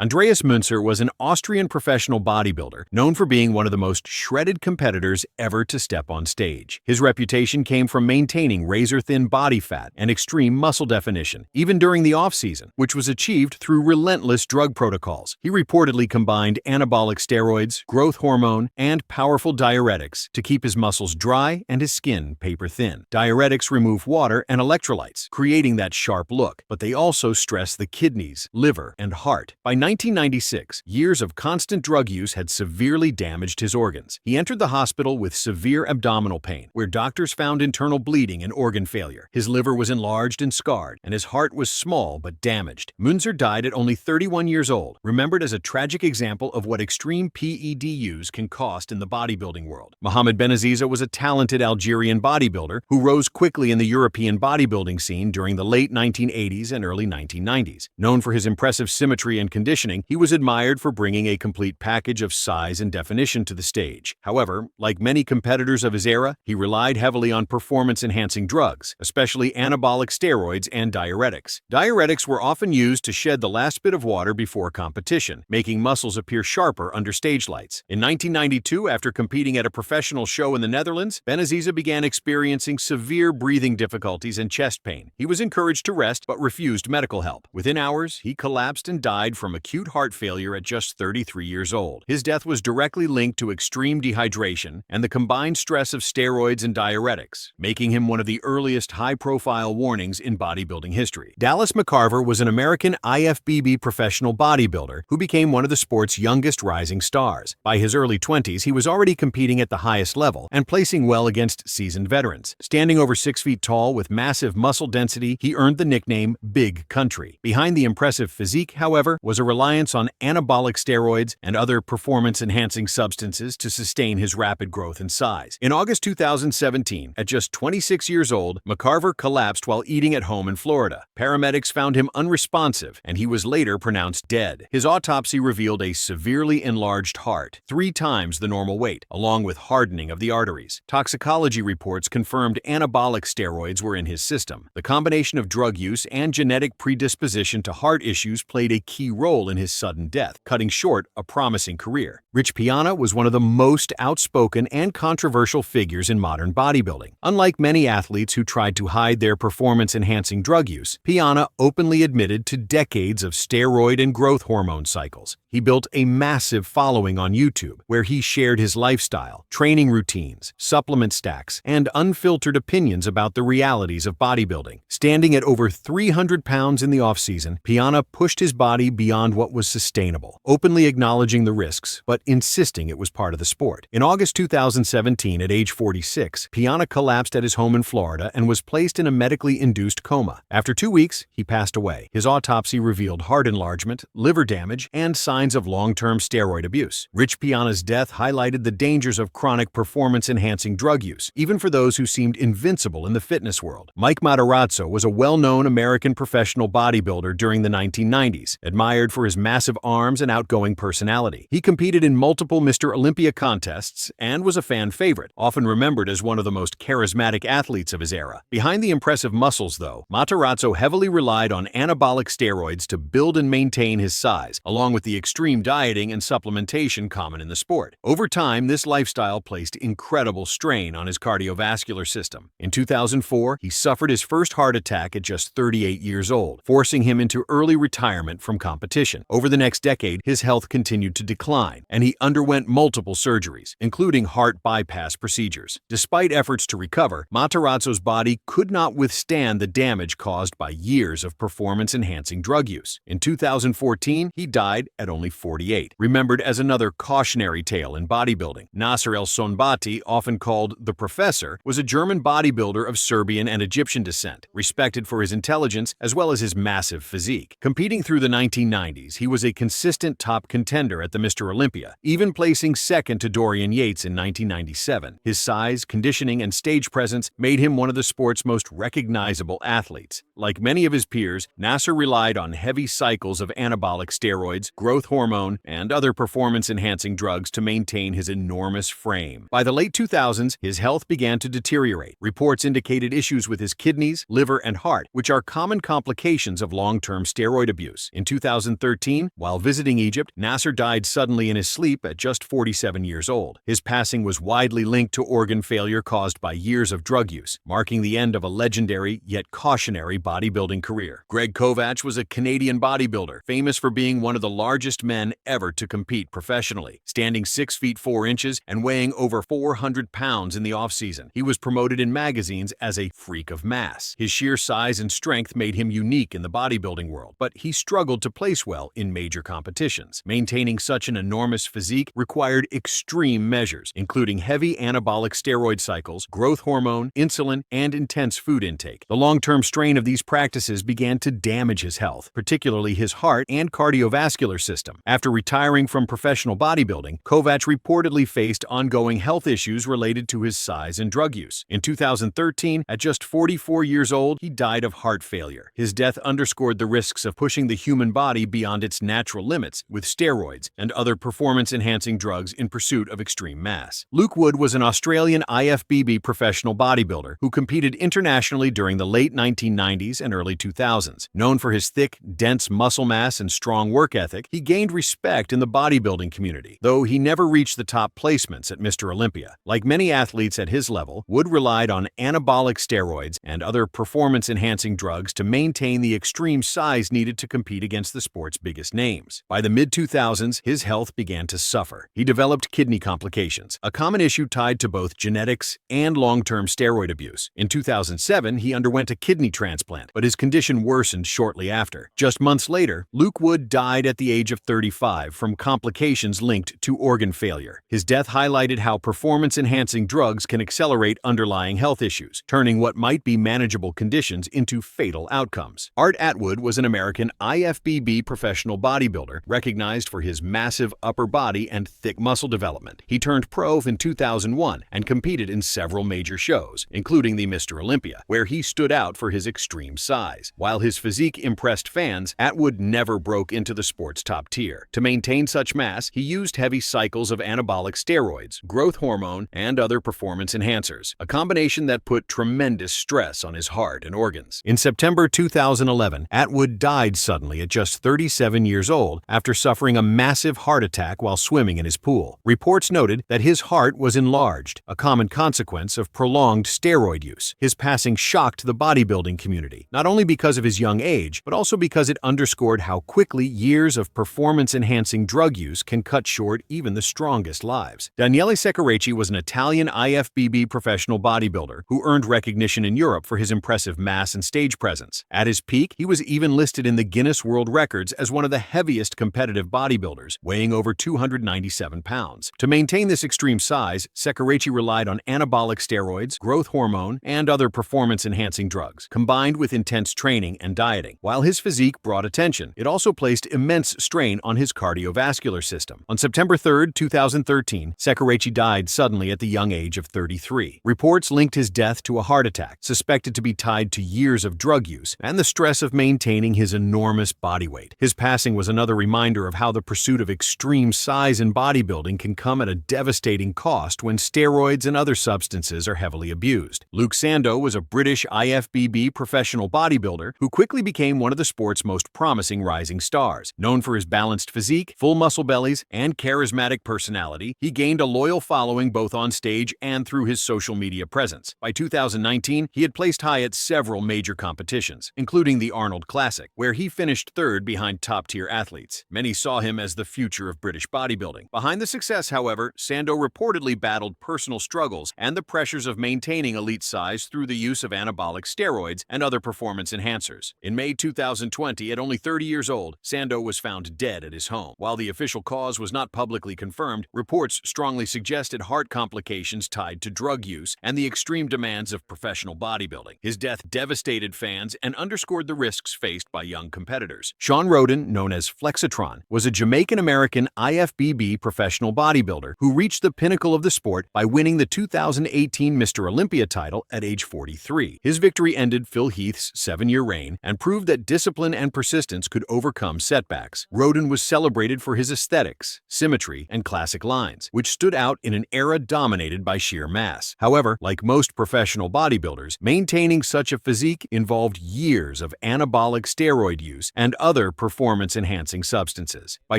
Andreas Münzer was an Austrian professional bodybuilder known for being one of the most shredded competitors ever to step on stage. His reputation came from maintaining razor-thin body fat and extreme muscle definition, even during the off-season, which was achieved through relentless drug protocols. He reportedly combined anabolic steroids, growth hormone, and powerful diuretics to keep his muscles dry and his skin paper-thin. Diuretics remove water and electrolytes, creating that sharp look, but they also stress the kidneys, liver, and heart. By 1996, years of constant drug use had severely damaged his organs. He entered the hospital with severe abdominal pain, where doctors found internal bleeding and organ failure. His liver was enlarged and scarred, and his heart was small but damaged. Münzer died at only 31 years old, remembered as a tragic example of what extreme PED use can cost in the bodybuilding world. Mohamed Benaziza was a talented Algerian bodybuilder who rose quickly in the European bodybuilding scene during the late 1980s and early 1990s. Known for his impressive symmetry and conditioning, he was admired for bringing a complete package of size and definition to the stage. However, like many competitors of his era, he relied heavily on performance-enhancing drugs, especially anabolic steroids and diuretics. Diuretics were often used to shed the last bit of water before competition, making muscles appear sharper under stage lights. In 1992, after competing at a professional show in the Netherlands, Benaziza began experiencing severe breathing difficulties and chest pain. He was encouraged to rest but refused medical help. Within hours, he collapsed and died from acute heart failure at just 33 years old. His death was directly linked to extreme dehydration and the combined stress of steroids and diuretics, making him one of the earliest high-profile warnings in bodybuilding history. Dallas McCarver was an American IFBB professional bodybuilder who became one of the sport's youngest rising stars. By his early 20s, he was already competing at the highest level and placing well against seasoned veterans. Standing over 6 feet tall with massive muscle density, he earned the nickname Big Country. Behind the impressive physique, however, was a reliance on anabolic steroids and other performance-enhancing substances to sustain his rapid growth and size. In August 2017, at just 26 years old, McCarver collapsed while eating at home in Florida. Paramedics found him unresponsive, and he was later pronounced dead. His autopsy revealed a severely enlarged heart, 3 times the normal weight, along with hardening of the arteries. Toxicology reports confirmed anabolic steroids were in his system. The combination of drug use and genetic predisposition to heart issues played a key role in his sudden death, cutting short a promising career. Rich Piana was one of the most outspoken and controversial figures in modern bodybuilding. Unlike many athletes who tried to hide their performance-enhancing drug use, Piana openly admitted to decades of steroid and growth hormone cycles. He built a massive following on YouTube, where he shared his lifestyle, training routines, supplement stacks, and unfiltered opinions about the realities of bodybuilding. Standing at over 300 pounds in the off-season, Piana pushed his body beyond what was sustainable, openly acknowledging the risks, but insisting it was part of the sport. In August 2017, at age 46, Piana collapsed at his home in Florida and was placed in a medically induced coma. After 2 weeks, he passed away. His autopsy revealed heart enlargement, liver damage, and signs of long-term steroid abuse. Rich Piana's death highlighted the dangers of chronic performance-enhancing drug use, even for those who seemed invincible in the fitness world. Mike Matarazzo was a well-known American professional bodybuilder during the 1990s, admired for his massive arms and outgoing personality. He competed in multiple Mr. Olympia contests and was a fan favorite, often remembered as one of the most charismatic athletes of his era. Behind the impressive muscles, though, Matarazzo heavily relied on anabolic steroids to build and maintain his size, along with the extreme dieting and supplementation common in the sport. Over time, this lifestyle placed incredible strain on his cardiovascular system. In 2004, he suffered his first heart attack at just 38 years old, forcing him into early retirement from competition. Over the next decade, his health continued to decline, and he underwent multiple surgeries, including heart bypass procedures. Despite efforts to recover, Matarazzo's body could not withstand the damage caused by years of performance-enhancing drug use. In 2014, he died at only 48, remembered as another cautionary tale in bodybuilding. Nasser El Sonbati, often called the Professor, was a German bodybuilder of Serbian and Egyptian descent, respected for his intelligence as well as his massive physique. Competing through the 1990s, he was a consistent top contender at the Mr. Olympia, even placing second to Dorian Yates in 1997. His size, conditioning, and stage presence made him one of the sport's most recognizable athletes. Like many of his peers, Nasser relied on heavy cycles of anabolic steroids, growth hormone, and other performance-enhancing drugs to maintain his enormous frame. By the late 2000s, his health began to deteriorate. Reports indicated issues with his kidneys, liver, and heart, which are common complications of long-term steroid abuse. In 2013, 2013, while visiting Egypt, Nasser died suddenly in his sleep at just 47 years old. His passing was widely linked to organ failure caused by years of drug use, marking the end of a legendary yet cautionary bodybuilding career. Greg Kovach was a Canadian bodybuilder, famous for being one of the largest men ever to compete professionally, standing 6 feet 4 inches and weighing over 400 pounds in the off-season. He was promoted in magazines as a freak of mass. His sheer size and strength made him unique in the bodybuilding world, but he struggled to place well in major competitions. Maintaining such an enormous physique required extreme measures, including heavy anabolic steroid cycles, growth hormone, insulin, and intense food intake. The long-term strain of these practices began to damage his health, particularly his heart and cardiovascular system. After retiring from professional bodybuilding, Kovach reportedly faced ongoing health issues related to his size and drug use. In 2013, at just 44 years old, he died of heart failure. His death underscored the risks of pushing the human body beyond its natural limits with steroids and other performance-enhancing drugs in pursuit of extreme mass. Luke Wood was an Australian IFBB professional bodybuilder who competed internationally during the late 1990s and early 2000s. Known for his thick, dense muscle mass and strong work ethic, he gained respect in the bodybuilding community, though he never reached the top placements at Mr. Olympia. Like many athletes at his level, Wood relied on anabolic steroids and other performance-enhancing drugs to maintain the extreme size needed to compete against the sport's biggest names. By the mid-2000s, his health began to suffer. He developed kidney complications, a common issue tied to both genetics and long-term steroid abuse. In 2007, he underwent a kidney transplant, but his condition worsened shortly after. Just months later, Luke Wood died at the age of 35 from complications linked to organ failure. His death highlighted how performance-enhancing drugs can accelerate underlying health issues, turning what might be manageable conditions into fatal outcomes. Art Atwood was an American IFBB professional bodybuilder recognized for his massive upper body and thick muscle development. He turned pro in 2001 and competed in several major shows, including the Mr. Olympia, where he stood out for his extreme size. While his physique impressed fans, Atwood never broke into the sport's top tier. To maintain such mass, he used heavy cycles of anabolic steroids, growth hormone, and other performance enhancers, a combination that put tremendous stress on his heart and organs. In September 2011, Atwood died suddenly at just 37 years old after suffering a massive heart attack while swimming in his pool. Reports noted that his heart was enlarged, a common consequence of prolonged steroid use. His passing shocked the bodybuilding community, not only because of his young age, but also because it underscored how quickly years of performance-enhancing drug use can cut short even the strongest lives. Daniele Seccarecci was an Italian IFBB professional bodybuilder who earned recognition in Europe for his impressive mass and stage presence. At his peak, he was even listed in the Guinness World Records as one of the heaviest competitive bodybuilders, weighing over 297 pounds. To maintain this extreme size, Seccarecci relied on anabolic steroids, growth hormone, and other performance-enhancing drugs, combined with intense training and dieting. While his physique brought attention, it also placed immense strain on his cardiovascular system. On September 3, 2013, Seccarecci died suddenly at the young age of 33. Reports linked his death to a heart attack, suspected to be tied to years of drug use and the stress of maintaining his enormous body weight. His passing was another reminder of how the pursuit of extreme size in bodybuilding can come at a devastating cost when steroids and other substances are heavily abused. Luke Sando was a British IFBB professional bodybuilder who quickly became one of the sport's most promising rising stars. Known for his balanced physique, full muscle bellies, and charismatic personality, he gained a loyal following both on stage and through his social media presence. By 2019, he had placed high at several major competitions, including the Arnold Classic, where he finished third behind top-tier athletes. Many saw him as the future of British bodybuilding. Behind the success, however, Sando reportedly battled personal struggles and the pressures of maintaining elite size through the use of anabolic steroids and other performance enhancers. In May 2020, at only 30 years old, Sando was found dead at his home. While the official cause was not publicly confirmed, reports strongly suggested heart complications tied to drug use and the extreme demands of professional bodybuilding. His death devastated fans and underscored the risks faced by young competitors. Sean Roden, known as Flexitron, was a Jamaican-American IFBB professional bodybuilder who reached the pinnacle of the sport by winning the 2018 Mr. Olympia title at age 43. His victory ended Phil Heath's 7-year reign and proved that discipline and persistence could overcome setbacks. Roden was celebrated for his aesthetics, symmetry, and classic lines, which stood out in an era dominated by sheer mass. However, like most professional bodybuilders, maintaining such a physique involved years of anabolic steroid use and other performance performance-enhancing substances. By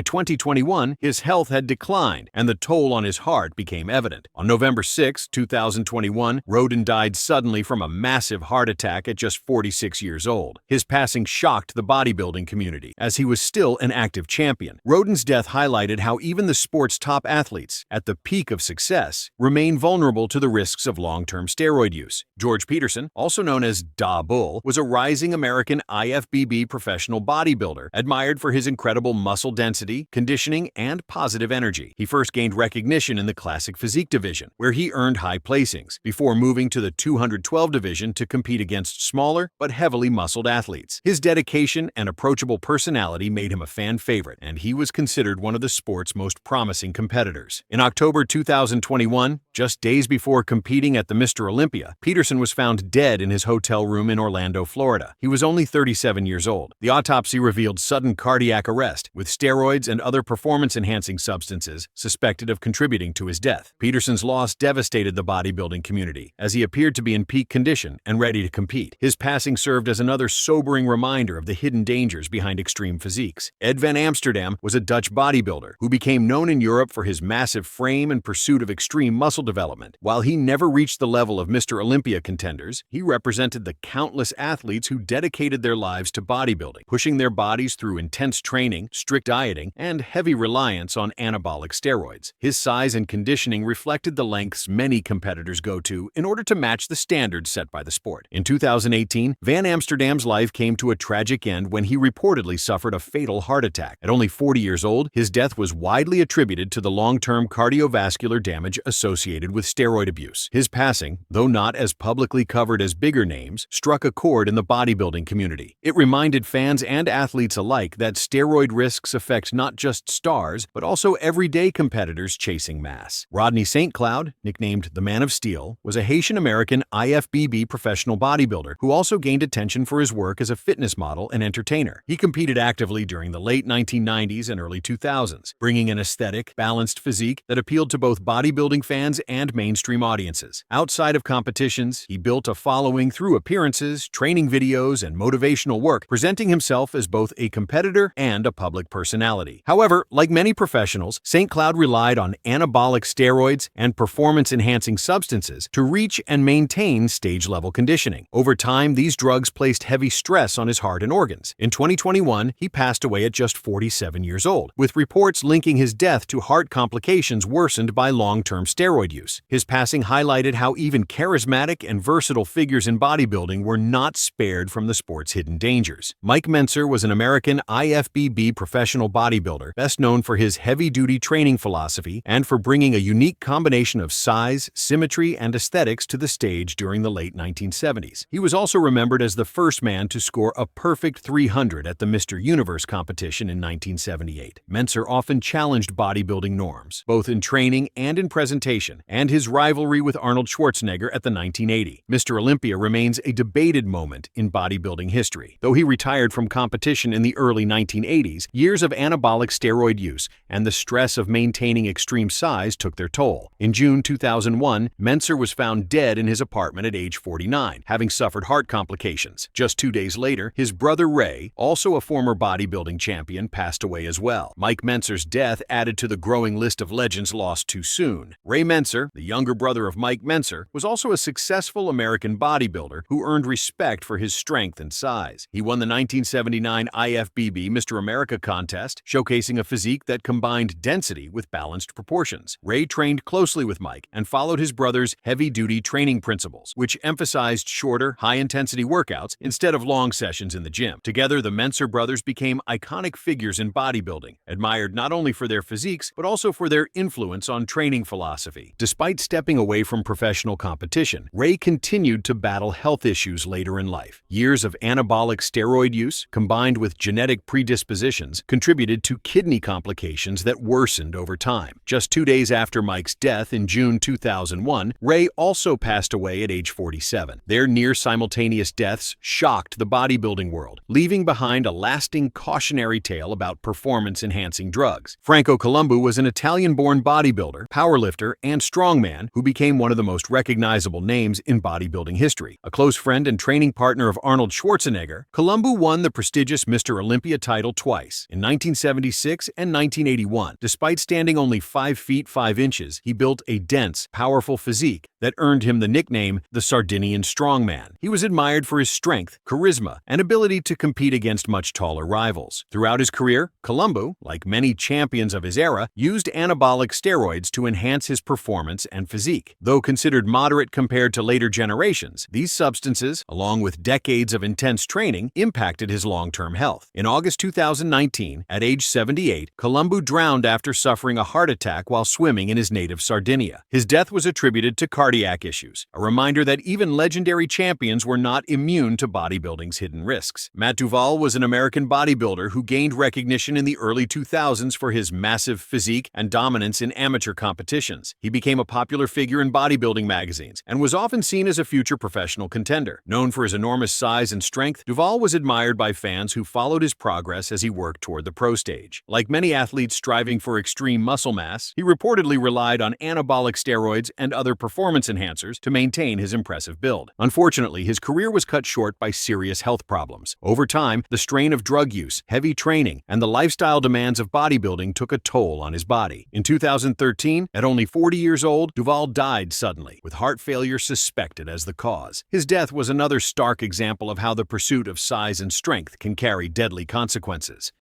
2021, his health had declined, and the toll on his heart became evident. On November 6, 2021, Roden died suddenly from a massive heart attack at just 46 years old. His passing shocked the bodybuilding community, as he was still an active champion. Roden's death highlighted how even the sport's top athletes, at the peak of success, remain vulnerable to the risks of long-term steroid use. George Peterson, also known as Da Bull, was a rising American IFBB professional bodybuilder, admired for his incredible muscle density, conditioning, and positive energy. He first gained recognition in the classic physique division, where he earned high placings, before moving to the 212 division to compete against smaller but heavily muscled athletes. His dedication and approachable personality made him a fan favorite, and he was considered one of the sport's most promising competitors. In October 2021, just days before competing at the Mr. Olympia, Peterson was found dead in his hotel room in Orlando, Florida. He was only 37 years old. The autopsy revealed sudden cardiac arrest, with steroids and other performance-enhancing substances suspected of contributing to his death. Peterson's loss devastated the bodybuilding community, as he appeared to be in peak condition and ready to compete. His passing served as another sobering reminder of the hidden dangers behind extreme physiques. Ed van Amsterdam was a Dutch bodybuilder who became known in Europe for his massive frame and pursuit of extreme muscle development. While he never reached the level of Mr. Olympia contenders, he represented the countless athletes who dedicated their lives to bodybuilding, pushing their bodies through intense training, strict dieting, and heavy reliance on anabolic steroids. His size and conditioning reflected the lengths many competitors go to in order to match the standards set by the sport. In 2018, Van Amsterdam's life came to a tragic end when he reportedly suffered a fatal heart attack. At only 40 years old, his death was widely attributed to the long-term cardiovascular damage associated with steroid abuse. His passing, though not as publicly covered as bigger names, struck a chord in the bodybuilding community. It reminded fans and athletes alike that steroid risks affect not just stars, but also everyday competitors chasing mass. Rodney St. Cloud, nicknamed the Man of Steel, was a Haitian-American IFBB professional bodybuilder who also gained attention for his work as a fitness model and entertainer. He competed actively during the late 1990s and early 2000s, bringing an aesthetic, balanced physique that appealed to both bodybuilding fans and mainstream audiences. Outside of competitions, he built a following through appearances, training videos, and motivational work, presenting himself as both a competitor and a public personality. However, like many professionals, St. Cloud relied on anabolic steroids and performance-enhancing substances to reach and maintain stage-level conditioning. Over time, these drugs placed heavy stress on his heart and organs. In 2021, he passed away at just 47 years old, with reports linking his death to heart complications worsened by long-term steroid use. His passing highlighted how even charismatic and versatile figures in bodybuilding were not spared from the sport's hidden dangers. Mike Mentzer was an American IFBB professional bodybuilder, best known for his heavy-duty training philosophy and for bringing a unique combination of size, symmetry, and aesthetics to the stage during the late 1970s. He was also remembered as the first man to score a perfect 300 at the Mr. Universe competition in 1978. Mentzer often challenged bodybuilding norms, both in training and in presentation, and his rivalry with Arnold Schwarzenegger at the 1980 Mr. Olympia remains a debated moment in bodybuilding history. Though he retired from competition in the early 1980s, years of anabolic steroid use and the stress of maintaining extreme size took their toll. In June 2001, Mentzer was found dead in his apartment at age 49, having suffered heart complications. Just 2 days later, his brother Ray, also a former bodybuilding champion, passed away as well. Mike Mentzer's death added to the growing list of legends lost too soon. Ray Mentzer, the younger brother of Mike Mentzer, was also a successful American bodybuilder who earned respect for his strength and size. He won the 1979 IFBB Mr. America contest, showcasing a physique that combined density with balanced proportions. Ray trained closely with Mike and followed his brother's heavy-duty training principles, which emphasized shorter, high-intensity workouts instead of long sessions in the gym. Together, the Mentzer brothers became iconic figures in bodybuilding, admired not only for their physiques, but also for their influence on training philosophy. Despite stepping away from professional competition, Ray continued to battle health issues later in life. Years of anabolic steroid use, combined with genetic predispositions, contributed to kidney complications that worsened over time. Just 2 days after Mike's death in June 2001, Ray also passed away at age 47. Their near-simultaneous deaths shocked the bodybuilding world, leaving behind a lasting cautionary tale about performance-enhancing drugs. Franco Columbu was an Italian-born bodybuilder, powerlifter, and strongman who became one of the most recognizable names in bodybuilding history. A close friend and training partner of Arnold Schwarzenegger, Columbu won the prestigious Mr. Olympia title twice, in 1976 and 1981. Despite standing only 5 feet 5 inches, he built a dense, powerful physique that earned him the nickname the Sardinian Strongman. He was admired for his strength, charisma, and ability to compete against much taller rivals. Throughout his career, Columbu, like many champions of his era, used anabolic steroids to enhance his performance and physique. Though considered moderate compared to later generations, these substances, along with decades of intense training, impacted his long-term health. In August 2019, at age 78, Columbu drowned after suffering a heart attack while swimming in his native Sardinia. His death was attributed to cardiac issues, a reminder that even legendary champions were not immune to bodybuilding's hidden risks. Matt Duval was an American bodybuilder who gained recognition in the early 2000s for his massive physique and dominance in amateur competitions. He became a popular figure in bodybuilding magazines and was often seen as a future professional contender. Known for his enormous size and strength, Duval was admired by fans who followed his progress as he worked toward the pro stage. Like many athletes striving for extreme muscle mass, he reportedly relied on anabolic steroids and other performance enhancers to maintain his impressive build. Unfortunately, his career was cut short by serious health problems. Over time, the strain of drug use, heavy training, and the lifestyle demands of bodybuilding took a toll on his body. In 2013, at only 40 years old, Duval died suddenly, with heart failure suspected as the cause. His death was another stark example of how the pursuit of size and strength can carry deadly consequences.